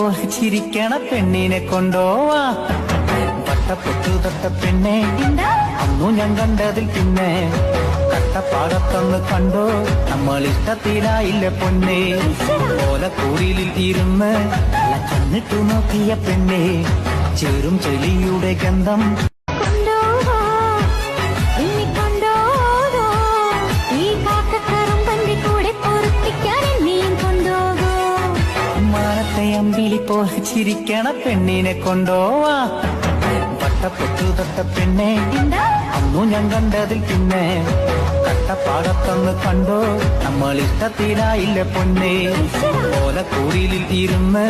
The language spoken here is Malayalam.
പോലെ ചിരിക്കണ പെണ്ണിനെ കൊണ്ടോവാ വട്ടപ്പൊട്ടു തൊട്ട പെണ്ണെ അന്നു ഞാൻ കണ്ടതിൽ പിന്നെ കട്ടപ്പാടത്തന്ന് കണ്ടോ നമ്മൾ ഇഷ്ടത്തിലായില്ല പൊന്നെ ഓലക്കൂടിലിൽ ഇരുന്ന് കണ്ണിട്ടു നോക്കിയ പെണ്ണെ ചേരും ചെളിയുടെ ഗന്ധം അമ്പിളി പോലെ ചിരിക്കണ പെണ്ണിനെ കൊണ്ടോവാ വട്ടപ്പൊട്ടു തൊട്ട പെണ്ണെ അന്നു ഞാൻ കണ്ടതിൽ പിന്നെ കട്ടപ്പാടത്തന്ന് കണ്ടോ നമ്മൾ ഇഷ്ടത്തിലായില്ല പൊന്നെ ഓലക്കൂടിലിൽ ഇരുന്ന്